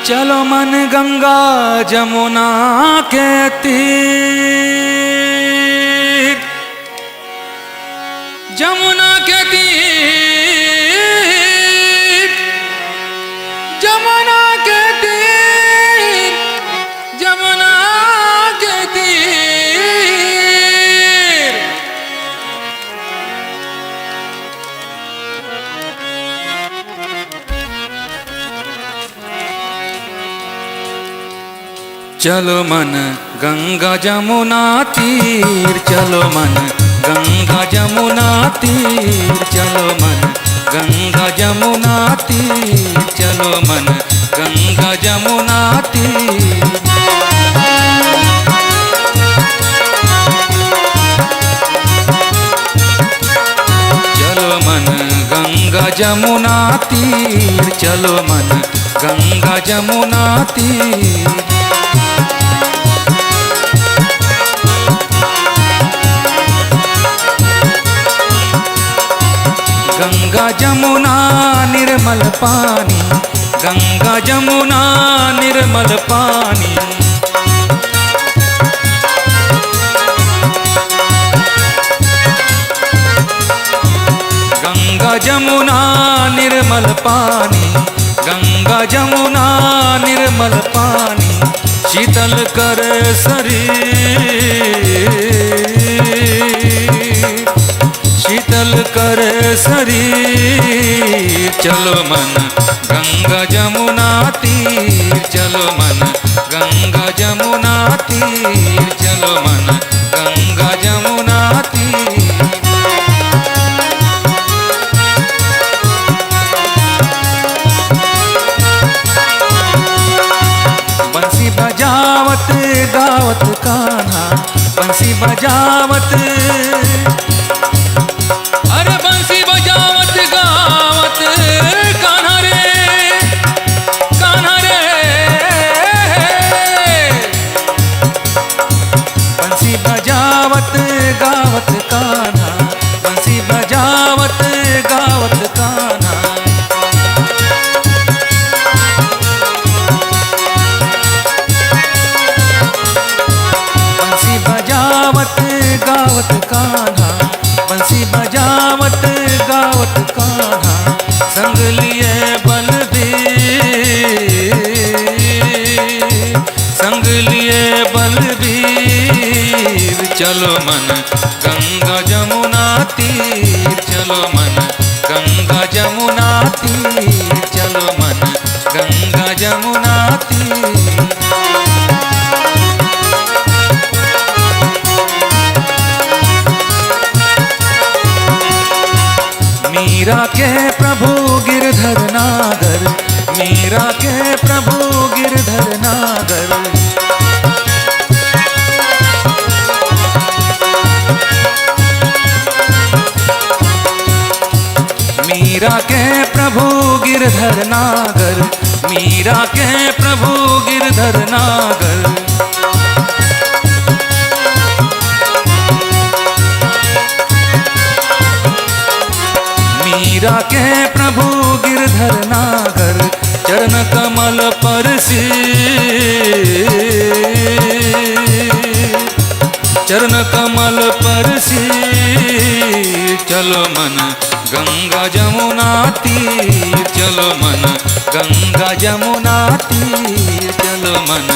चलो मन गंगा जमुना के तीर, जमुना के तीर, जमुना के तीर, जमुना के तीर। चलो मन गंगा जमुना तीर, चलो मन गंगा जमुना तीर, चलो मन गंगा जमुना तीर, चलो मन गंगा जमुना तीर। चलो मन गंगा जमुना तीर, चलो मन गंगा जमुना तीर। गंगा जमुना निर्मल पानी, गंगा जमुना निर्मल पानी। गंगा जमुना निर्मल पानी, गंगा जमुना निर्मल पानी। शीतल कर शरीर, शीतल कर शरीर। चलो मन गंगा जमुना तीर, चलो मन गंगा जमुना तीर, चलो मन गंगा जमुना तीर। बंसी बजावत गावत कान्हा, बंसी बजावत, अरे बंसी बजावत गावत कान्हा रे, कान्हा रे। बंसी बजावत गावत कान्हा, बंसी बजावत गावत कान्हा। बंसी बजावत गावत कान्हा, बंसी बजावत गावत कान्हा। संग लिए बलबीर, संग लिए बलबीर। चलो मन गंगा जमुना तीर, चलो मन गंगा जमुना तीर, चलो मन गंगा जमुना तीर। मीरा के प्रभु गिरधर नागर, मीरा के प्रभु गिरधर नागर। मीरा के प्रभु गिरधर नागर, मीरा के प्रभु गिरधर नागर। मीरा के प्रभु गिरधर नागर। चरण कमल पर शीर, चरण कमल पर शीर। चलो मन गंगा जमुना तीर, चलो मन गंगा जमुना तीर, चलो मन